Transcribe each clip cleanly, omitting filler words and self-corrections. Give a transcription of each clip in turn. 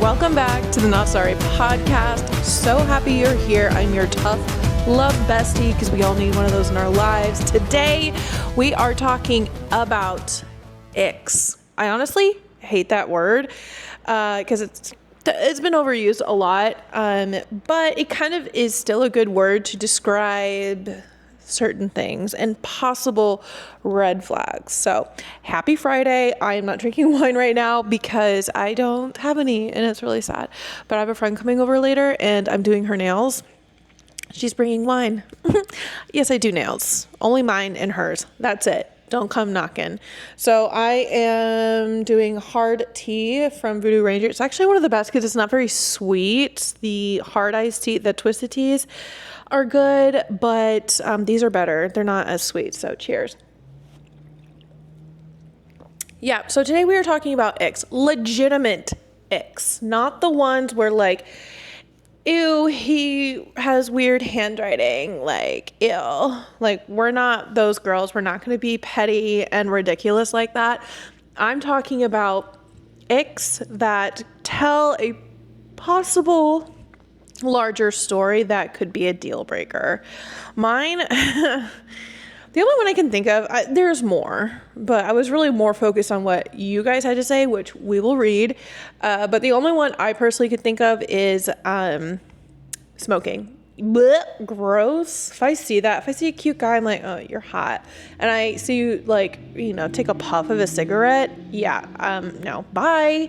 Welcome back to the Not Sorry podcast. So happy you're here. I'm your tough love bestie because we all need one of those in our lives. Today, we are talking about ICKs. I honestly hate that word because it's been overused a lot, but it kind of is still a good word to describe certain things and possible red flags. So happy Friday. I am not drinking wine right now because I don't have any and it's really sad, but I have a friend coming over later and I'm doing her nails. She's bringing wine. Yes, I do nails, only mine and hers. That's it. Don't come knocking. So I am doing hard tea from Voodoo Ranger. It's actually one of the best because it's not very sweet. The hard iced tea, the twisted teas are good, but these are better. They're not as sweet. So cheers. Yeah. So today we are talking about ICKs, legitimate ICKs, not the ones where like, ew, he has weird handwriting, like, ew. Like, we're not those girls. We're not going to be petty and ridiculous like that. I'm talking about ICKs that tell a possible larger story that could be a deal breaker. Mine, the only one I can think of, there's more, but I was really more focused on what you guys had to say, which we will read. But the only one I personally could think of is smoking. Blech, gross. If I see a cute guy, I'm like, oh, you're hot. And I see you like, take a puff of a cigarette. Yeah. No, bye.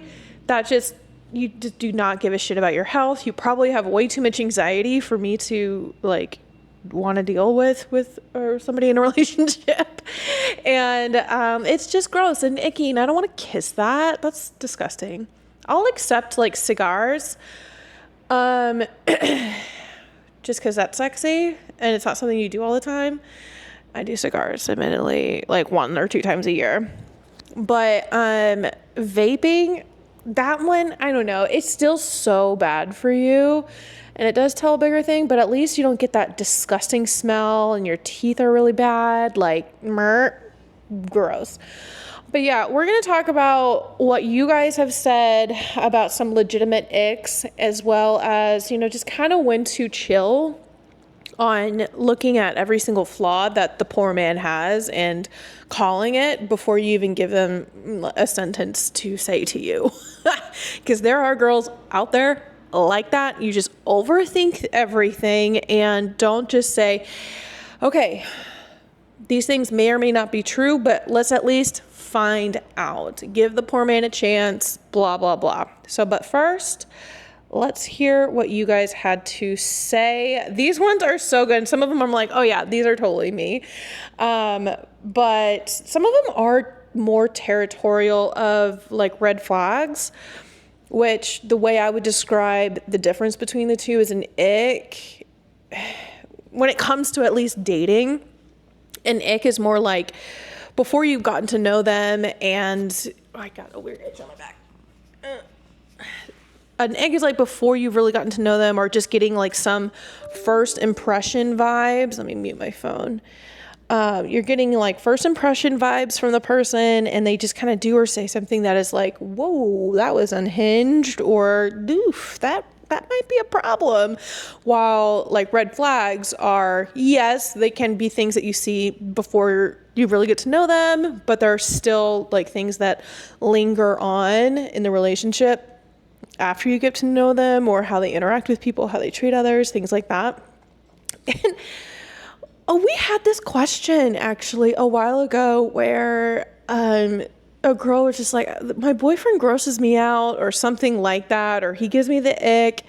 You just do not give a shit about your health. You probably have way too much anxiety for me to like want to deal with or somebody in a relationship. And it's just gross and icky and I don't want to kiss that. That's disgusting. I'll accept like cigars just because that's sexy and it's not something you do all the time. I do cigars admittedly like 1 or 2 times a year. But vaping, that one, I don't know. It's still so bad for you. And it does tell a bigger thing, but at least you don't get that disgusting smell and your teeth are really bad. Like, gross. But yeah, we're going to talk about what you guys have said about some legitimate ICKs, as well as, just kind of when to chill on looking at every single flaw that the poor man has and calling it before you even give them a sentence to say to you. Because there are girls out there like that. You just overthink everything and don't just say, okay, these things may or may not be true, but let's at least find out. Give the poor man a chance, blah, blah, blah. So, but first, let's hear what you guys had to say. These ones are so good. Some of them I'm like, oh yeah, these are totally me. But some of them are more territorial of like red flags, which the way I would describe the difference between the two is an ick. When it comes to at least dating, an ick is more like before you've gotten to know them and I got a weird itch on my back. An ick is like before you've really gotten to know them or just getting like some first impression vibes. Let me mute my phone. You're getting like first impression vibes from the person and they just kind of do or say something that is like, whoa, that was unhinged, or doof, that might be a problem. While like red flags are, yes, they can be things that you see before you really get to know them, but there are still like things that linger on in the relationship after you get to know them, or how they interact with people, how they treat others, things like that. And we had this question actually a while ago where a girl was just like, my boyfriend grosses me out or something like that, or he gives me the ick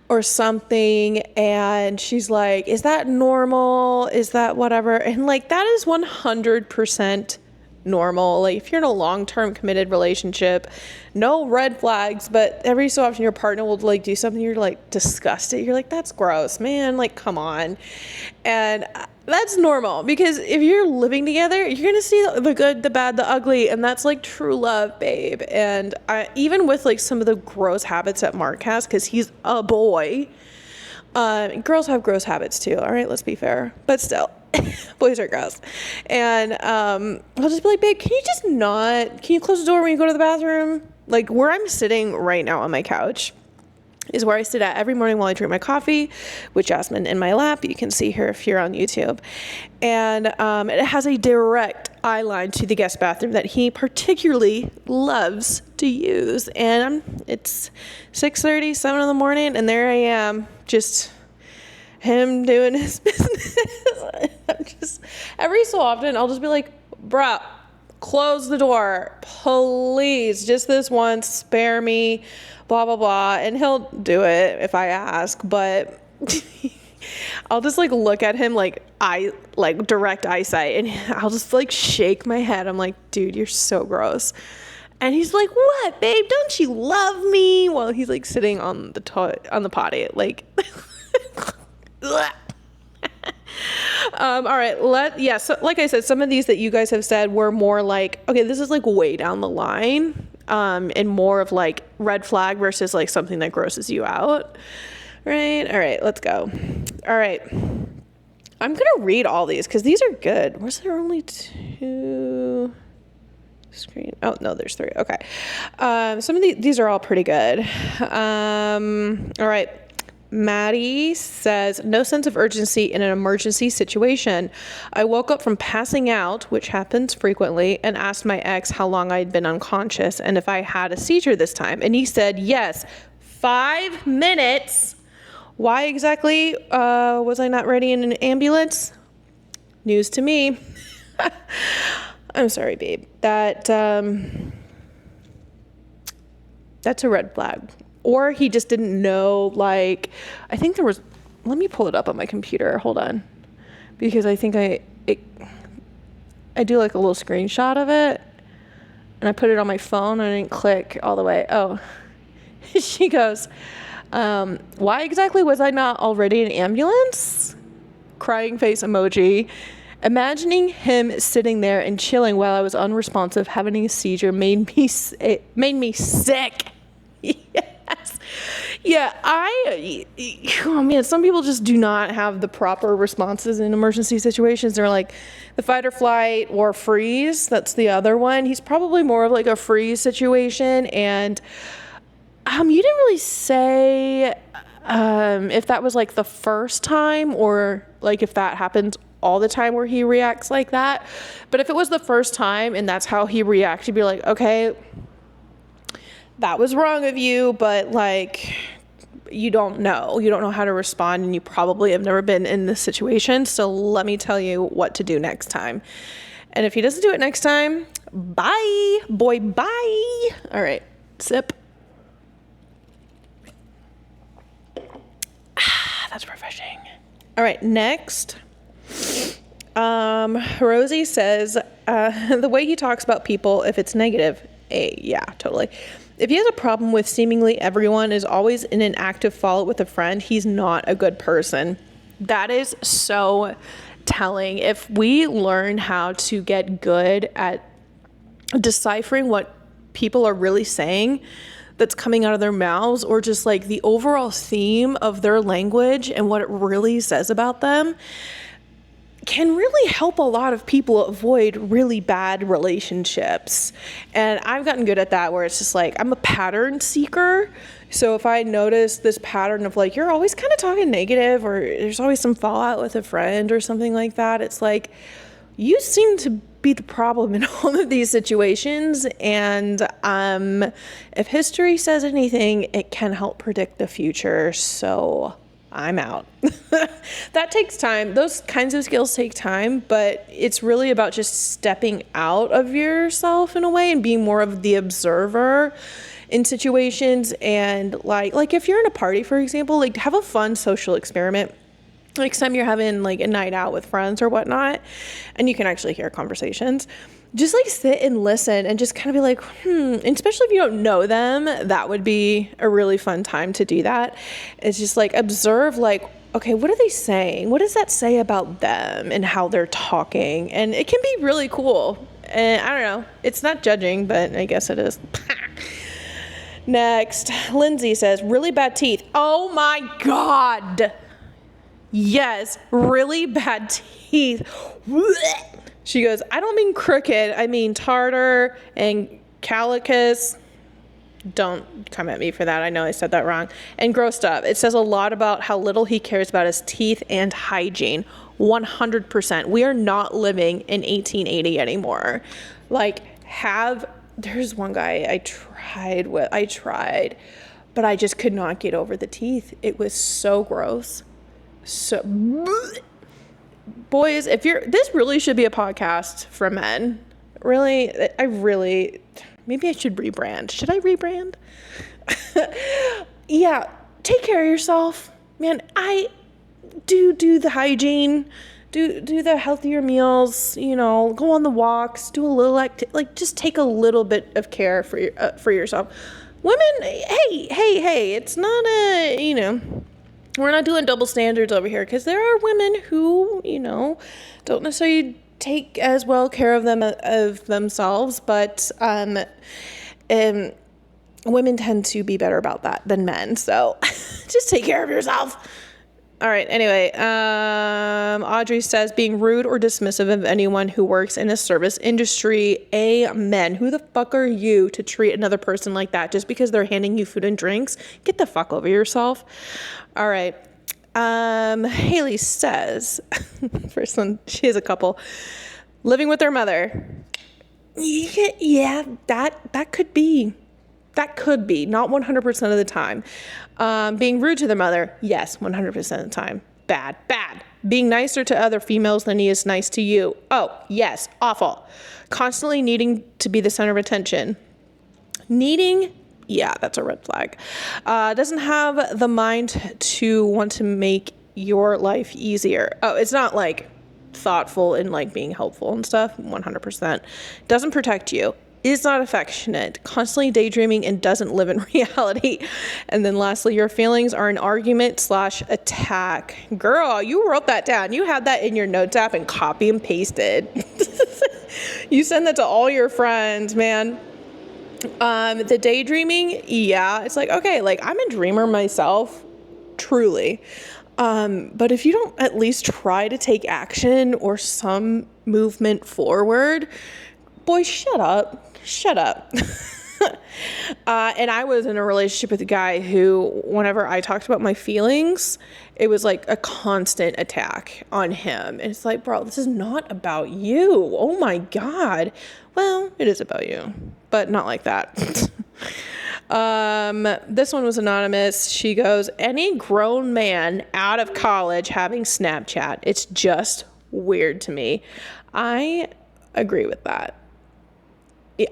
or something. And she's like, is that normal? Is that whatever? And like, that is 100% normal. Like if you're in a long-term committed relationship, no red flags, but every so often your partner will like do something you're like disgusted. You're like, that's gross, man. Like, come on. And that's normal because if you're living together, you're going to see the good, the bad, the ugly. And that's like true love, babe. And even with like some of the gross habits that Mark has, because he's a boy, girls have gross habits too. All right. Let's be fair, but still. boys or girls. And I'll just be like, babe, can you close the door when you go to the bathroom? Like where I'm sitting right now on my couch is where I sit at every morning while I drink my coffee with Jasmine in my lap. You can see her if you're on YouTube. And it has a direct eye line to the guest bathroom that he particularly loves to use. And it's 6:30, 7 in the morning, and there I am, just him doing his business. I'm just, every so often, I'll just be like, bruh, close the door, please, just this once, spare me, blah, blah, blah. And he'll do it if I ask, but I'll just like look at him like direct eyesight, and I'll just like shake my head. I'm like, dude, you're so gross. And he's like, what, babe, don't you love me? While he's like sitting on the potty, like, all right, so like I said, some of these that you guys have said were more like, okay, this is like way down the line, and more of like red flag versus like something that grosses you out, right? All right, let's go. All right, I'm gonna read all these because these are good. Was there only 2 screen? Oh no, there's 3. Okay, some of these are all pretty good. All right. Maddie says, no sense of urgency in an emergency situation. I woke up from passing out, which happens frequently, and asked my ex how long I'd been unconscious and if I had a seizure this time. And he said, yes, 5 minutes. Why exactly was I not ready in an ambulance? News to me. I'm sorry, babe. That's a red flag. Or he just didn't know, like, I think there was, let me pull it up on my computer. Hold on. Because I think I do like a little screenshot of it. And I put it on my phone and I didn't click all the way. Oh, she goes, why exactly was I not already in an ambulance? Crying face emoji. Imagining him sitting there and chilling while I was unresponsive, having a seizure made me sick. Yes. Yeah, oh man, some people just do not have the proper responses in emergency situations. They're like the fight or flight or freeze. That's the other one. He's probably more of like a freeze situation. And you didn't really say if that was like the first time or like if that happens all the time where he reacts like that. But if it was the first time and that's how he reacted, you'd be like, okay, that was wrong of you, but like, you don't know how to respond, and you probably have never been in this situation. So let me tell you what to do next time. And if he doesn't do it next time, bye, boy, bye. All right, sip. That's refreshing. All right, next. Rosie says, the way he talks about people, if it's negative, yeah, totally. If he has a problem with seemingly everyone is always in an active fallout with a friend, he's not a good person. That is so telling. If we learn how to get good at deciphering what people are really saying that's coming out of their mouths, or just like the overall theme of their language and what it really says about them, can really help a lot of people avoid really bad relationships. And I've gotten good at that, where it's just like, I'm a pattern seeker. So if I notice this pattern of like, you're always kind of talking negative, or there's always some fallout with a friend or something like that, it's like, you seem to be the problem in all of these situations. And if history says anything, it can help predict the future. So I'm out. That takes time. Those kinds of skills take time, but it's really about just stepping out of yourself in a way and being more of the observer in situations. And like if you're in a party, for example, like have a fun social experiment. Next time you're having like a night out with friends or whatnot, and you can actually hear conversations, just like sit and listen and just kind of be like, and especially if you don't know them, that would be a really fun time to do that. It's just like observe, like, okay, what are they saying? What does that say about them and how they're talking? And it can be really cool. And I don't know, it's not judging, but I guess it is. Next, Lindsay says, really bad teeth. Oh my God. Yes, really bad teeth. teeth. She goes, I don't mean crooked. I mean tartar and calicus. Don't come at me for that. I know I said that wrong. And grossed up. It says a lot about how little he cares about his teeth and hygiene. 100%. We are not living in 1880 anymore. Like, there's one guy I tried, but I just could not get over the teeth. It was so gross. So, boys, this really should be a podcast for men. Really, maybe I should rebrand. Should I rebrand? Yeah, take care of yourself, man. I do the hygiene, do the healthier meals, go on the walks, do a little just take a little bit of care for yourself. Women, hey, it's not we're not doing double standards over here, because there are women who, don't necessarily take as well care of themselves, but women tend to be better about that than men. So just take care of yourself. All right. Anyway, Audrey says, being rude or dismissive of anyone who works in a service industry. Amen. Who the fuck are you to treat another person like that just because they're handing you food and drinks? Get the fuck over yourself. All right. Haley says, first one, she has a couple. Living with their mother. Yeah, that could be. Not 100% of the time. Being rude to their mother. Yes, 100% of the time. Bad. Being nicer to other females than he is nice to you. Oh, yes, awful. Constantly needing to be the center of attention. Yeah, that's a red flag. Doesn't have the mind to want to make your life easier. Oh, it's not like thoughtful and like being helpful and stuff. 100%. Doesn't protect you. Is not affectionate. Constantly daydreaming and doesn't live in reality. And then lastly, your feelings are an argument/attack. Girl, you wrote that down. You had that in your notes app and copy and pasted. You send that to all your friends, man. The daydreaming, yeah, it's like, okay, like I'm a dreamer myself, truly. But if you don't at least try to take action or some movement forward, boy, shut up. And I was in a relationship with a guy who, whenever I talked about my feelings, it was like a constant attack on him. And it's like, bro, this is not about you. Oh my God. Well, it is about you, but not like that. This one was anonymous. She goes, any grown man out of college having Snapchat, it's just weird to me. I agree with that.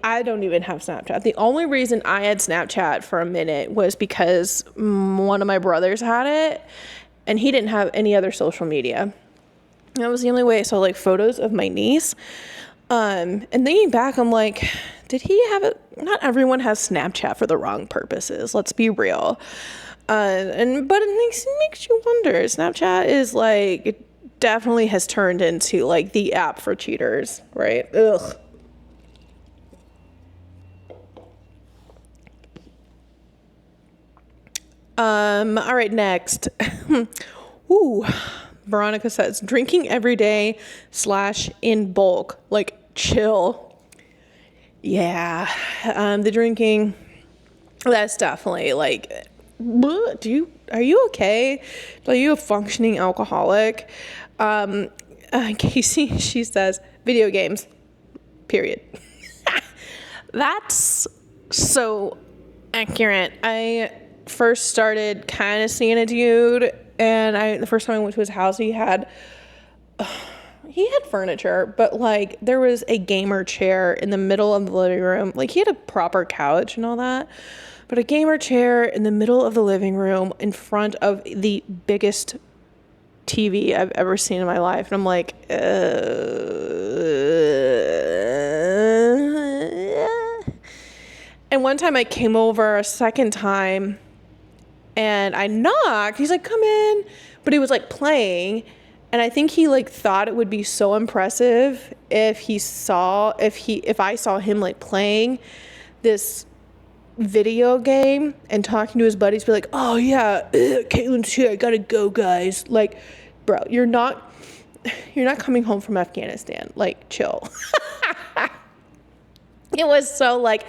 I don't even have Snapchat. The only reason I had Snapchat for a minute was because one of my brothers had it and he didn't have any other social media. That was the only way I saw like photos of my niece. And thinking back, I'm like, did he have it? Not everyone has Snapchat for the wrong purposes. Let's be real. But it makes you wonder. Snapchat is like, it definitely has turned into like the app for cheaters, right? Ugh. All right, next. Veronica says, drinking every day / in bulk, like chill. Yeah. The drinking, that's definitely like, are you okay? Are you a functioning alcoholic? Casey, she says, video games, period. That's so accurate. I first started kind of seeing a dude, and the first time I went to his house, he had furniture, but like there was a gamer chair in the middle of the living room. Like he had a proper couch and all that, but a gamer chair in the middle of the living room in front of the biggest TV I've ever seen in my life. And I'm like, And one time I came over a second time and I knocked. He's like, come in. But he was like playing. And I think he like thought it would be so impressive if I saw him like playing this video game and talking to his buddies, be like, oh yeah, Caitlin's here, I gotta go, guys. Like, bro, you're not, you're not coming home from Afghanistan. Like, chill. It was so like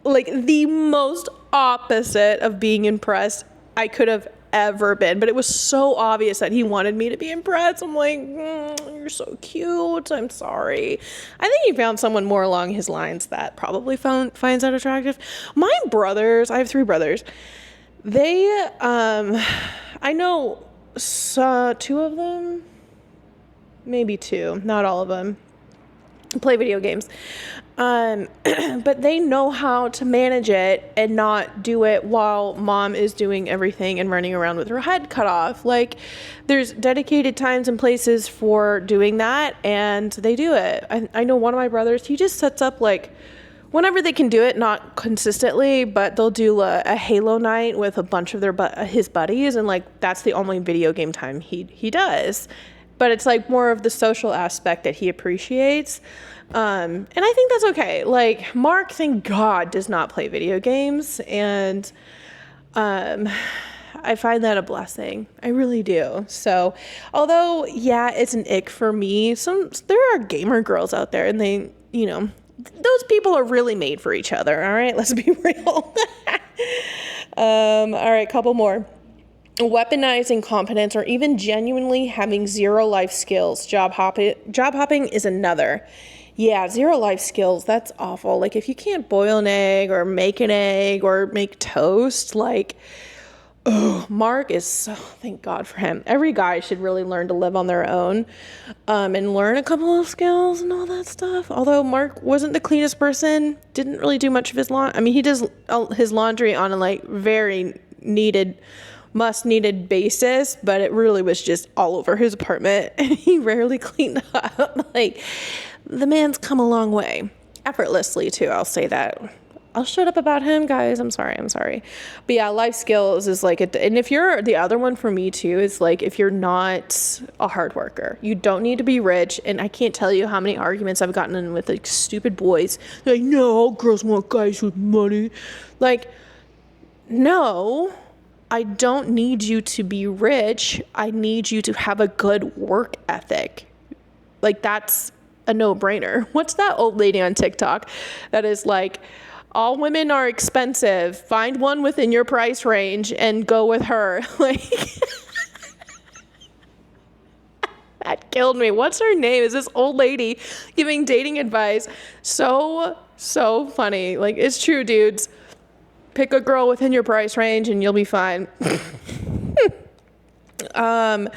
the most opposite of being impressed I could have ever been. But it was so obvious that he wanted me to be impressed. I'm like, you're so cute. I'm sorry. I think he found someone more along his lines that probably finds that attractive. My brothers, I have 3 brothers. They, I know 2 of them, maybe 2, not all of them, play video games. But they know how to manage it and not do it while mom is doing everything and running around with her head cut off. Like, there's dedicated times and places for doing that, and they do it. I know one of my brothers, he just sets up like whenever they can do it, not consistently, but they'll do a Halo night with a bunch of his buddies, and like that's the only video game time he does. But it's like more of the social aspect that he appreciates. And I think that's okay. Like, Mark, thank God, does not play video games. And I find that a blessing. I really do. So, although, yeah, it's an ick for me, there are gamer girls out there, and they, those people are really made for each other. All right, let's be real. All right, couple more. Weaponizing competence, or even genuinely having 0 life skills. Job hopping is another. Yeah, 0 life skills. That's awful. Like, if you can't boil an egg or make an egg or make toast, like, oh, Mark is so, thank God for him. Every guy should really learn to live on their own, and learn a couple of skills and all that stuff. Although Mark wasn't the cleanest person, didn't really do much of his laundry. I mean, he does his laundry on a like very needed basis, but it really was just all over his apartment, and he rarely cleaned up. Like, the man's come a long way, effortlessly too. I'll say that. I'll shut up about him, guys. I'm sorry. But yeah, life skills is like, and if you're, the other one for me too is like, if you're not a hard worker, you don't need to be rich. And I can't tell you how many arguments I've gotten in with like stupid boys. They're like, no, all girls want guys with money. Like, no, I don't need you to be rich. I need you to have a good work ethic. Like, that's a no-brainer. What's that old lady on TikTok that is like, all women are expensive. Find one within your price range and go with her. Like, that killed me. What's her name? Is this old lady giving dating advice? So funny. Like, it's true, dudes. Pick a girl within your price range and you'll be fine. All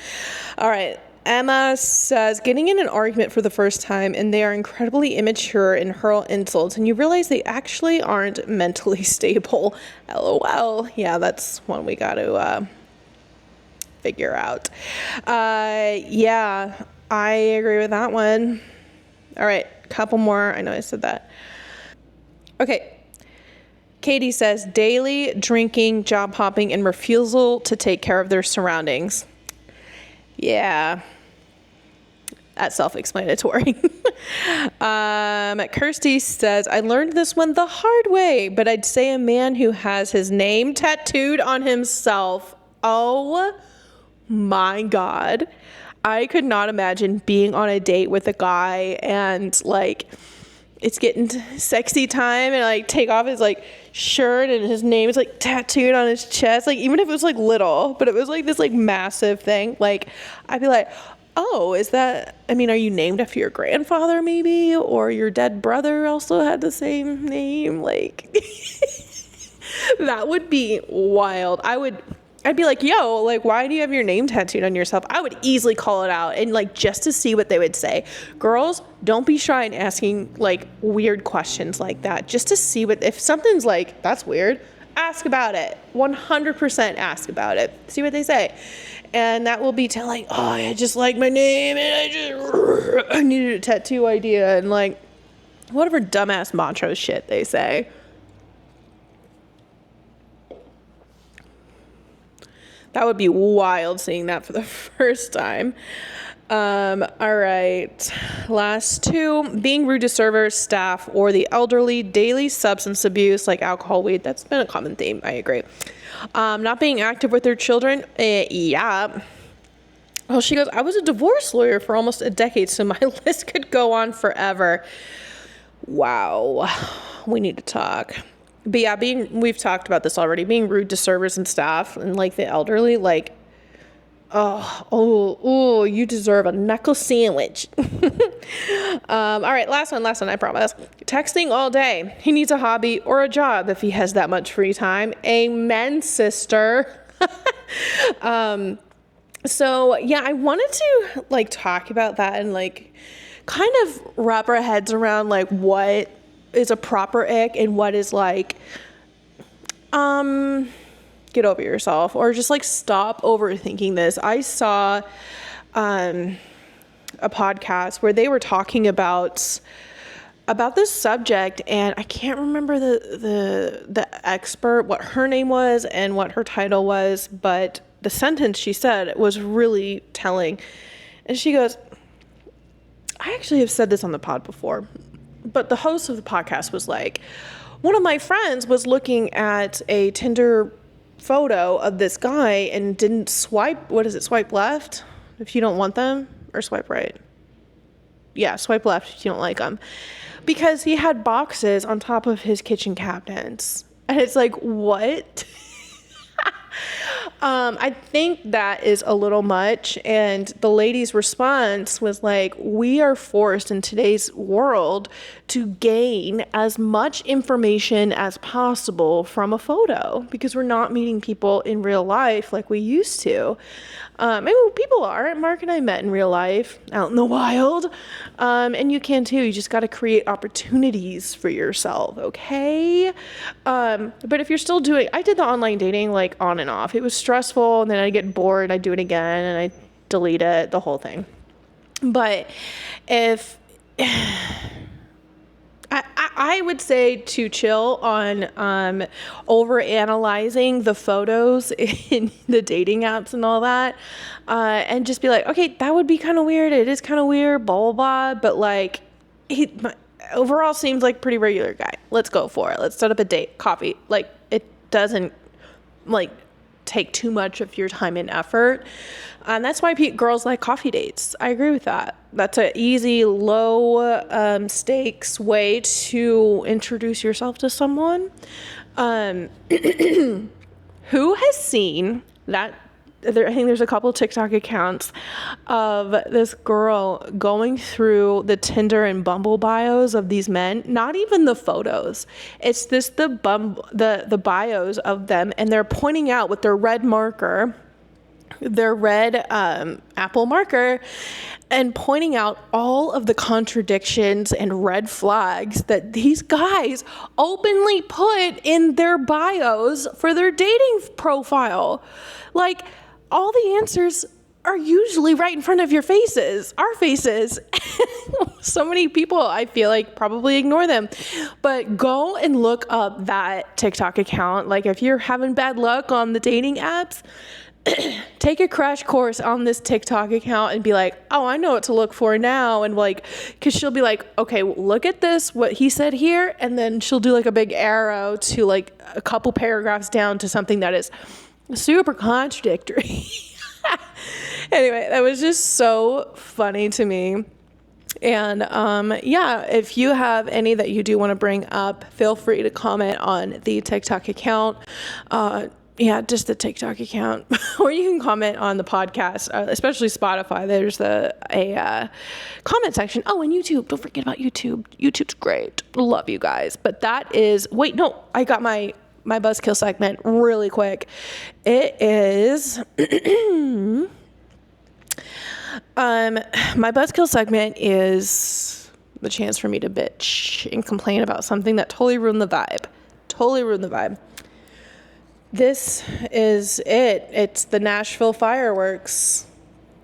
right. Emma says, getting in an argument for the first time and they are incredibly immature and hurl insults and you realize they actually aren't mentally stable. LOL. Yeah, that's one we got to figure out. Yeah, I agree with that one. All right, couple more. I know I said that. Okay. Katie says, daily drinking, job hopping, and refusal to take care of their surroundings. Yeah. That's self-explanatory. Kirsty says, I learned this one the hard way, but I'd say a man who has his name tattooed on himself. Oh my God. I could not imagine being on a date with a guy and like, it's getting sexy time and like take off his like shirt and his name is like tattooed on his chest. Like, even if it was like little, but it was like this like massive thing. Like, I'd be like, oh, is that, I mean, are you named after your grandfather maybe? Or your dead brother also had the same name? Like, that would be wild. I'd be like, yo, like, why do you have your name tattooed on yourself? I would easily call it out and like, just to see what they would say. Girls, don't be shy in asking like weird questions like that. Just to see if something's like, that's weird, ask about it. 100% ask about it. See what they say. And that will be telling, oh, I just like my name and I needed a tattoo idea and like whatever dumbass macho shit they say. That would be wild seeing that for the first time. All right. Last 2, being rude to servers, staff, or the elderly, daily substance abuse like alcohol, weed. That's been a common theme. I agree. Not being active with their children. Yeah. Oh, she goes, I was a divorce lawyer for almost a decade, so my list could go on forever. Wow. We need to talk. But yeah, we've talked about this already, being rude to servers and staff and like the elderly, like, oh, you deserve a knuckle sandwich. All right, last one, I promise. Texting all day. He needs a hobby or a job if he has that much free time. Amen, sister. So yeah, I wanted to like talk about that and like kind of wrap our heads around like what is a proper ick and what is like, get over yourself, or just like stop overthinking this. I saw a podcast where they were talking about this subject, and I can't remember the expert, what her name was and what her title was, but the sentence she said was really telling. And she goes, I actually have said this on the pod before, but the host of the podcast was like, one of my friends was looking at a Tinder photo of this guy and didn't swipe left if you don't want them, or swipe right. Yeah, swipe left if you don't like them, because he had boxes on top of his kitchen cabinets. And it's like, what? I think that is a little much. And the lady's response was like, we are forced in today's world to gain as much information as possible from a photo because we're not meeting people in real life like we used to. Maybe people are. Mark and I met in real life out in the wild. And you can too. You just got to create opportunities for yourself. Okay. But if you're still I did the online dating like on and off. It was stressful, and then I get bored. I do it again and I delete it, the whole thing. But if I would say to chill on over analyzing the photos in the dating apps and all that, and just be like, okay, that would be kind of weird. It is kind of weird, blah, blah, blah. But like, he overall seems like pretty regular guy. Let's go for it. Let's set up a date, coffee. Like, it doesn't like take too much of your time and effort. And that's why girls like coffee dates. I agree with that. That's an easy, low stakes way to introduce yourself to someone. Who has seen that? I think there's a couple TikTok accounts of this girl going through the Tinder and Bumble bios of these men. Not even the photos. It's this the bios of them, and they're pointing out with their red marker, their red Apple marker, and pointing out all of the contradictions and red flags that these guys openly put in their bios for their dating profile. Like, all the answers are usually right in front of your faces, our faces. So many people, I feel like, probably ignore them. But go and look up that TikTok account. Like, if you're having bad luck on the dating apps, take a crash course on this TikTok account and be like, oh, I know what to look for now. And like, cause she'll be like, okay, look at this, what he said here. And then she'll do like a big arrow to like a couple paragraphs down to something that is super contradictory. Anyway, that was just so funny to me. And yeah, if you have any that you do want to bring up, feel free to comment on the TikTok account. Yeah, just the TikTok account. Or you can comment on the podcast, especially Spotify. There's a comment section. Oh, and YouTube. Don't forget about YouTube. YouTube's great. Love you guys. But that is... Wait, no. I got my buzzkill segment really quick. It is... my buzzkill segment is the chance for me to bitch and complain about something that totally ruined the vibe. This is it. It's the Nashville fireworks.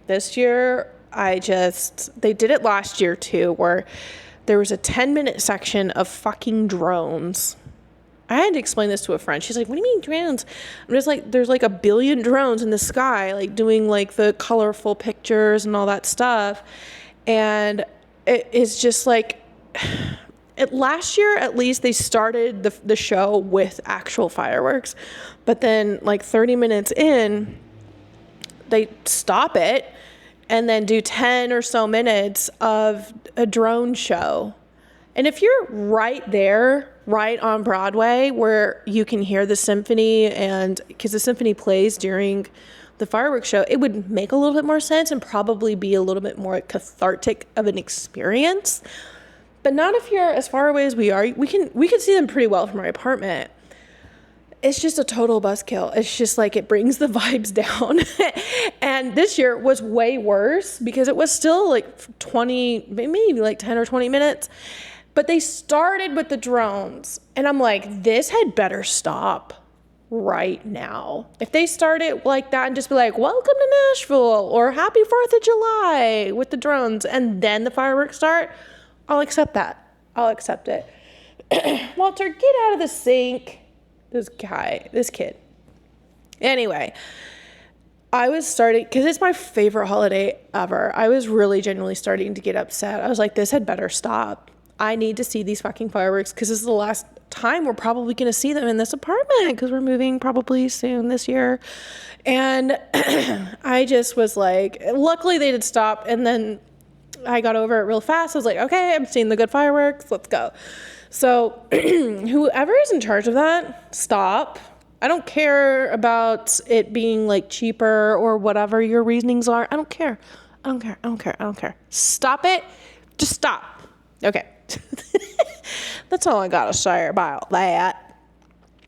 This year, they did it last year too, where there was a 10-minute section of fucking drones. I had to explain this to a friend. She's like, what do you mean drones? I'm just like, there's like a billion drones in the sky, like doing like the colorful pictures and all that stuff. And it is just like... Last year, at least, they started the show with actual fireworks. But then, like, 30 minutes in, they stop it. and then do 10 or so minutes of a drone show. And if you're right there, right on Broadway, where you can hear the symphony, and because the symphony plays during the fireworks show, it would make a little bit more sense and probably be a little bit more cathartic of an experience. But not if you're as far away as we are. We can see them pretty well from our apartment. It's just a total buzzkill. It's just like it brings the vibes down. And this year was way worse because it was still like 20, maybe like 10 or 20 minutes. But they started with the drones. And I'm like, this had better stop right now. If they start it like that and just be like, welcome to Nashville or happy 4th of July with the drones, and then the fireworks start, I'll accept that. I'll accept it. Walter, get out of the sink. This kid. Anyway, I was starting, because it's my favorite holiday ever. I was really genuinely starting to get upset. I was like, this had better stop. I need to see these fucking fireworks because this is the last time we're probably going to see them in this apartment because we're moving probably soon this year. And I just was like, luckily they did stop. And then I got over it real fast. I was like, okay, I'm seeing the good fireworks. Let's go. So whoever is in charge of that, stop. I don't care about it being like cheaper or whatever your reasonings are. I don't care. Stop it. Just stop. Okay. That's all I got to say about that.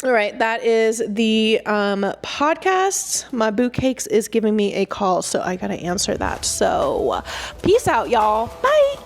All right. That is the podcast. My boo cakes is giving me a call, so I got to answer that. So peace out, y'all. Bye.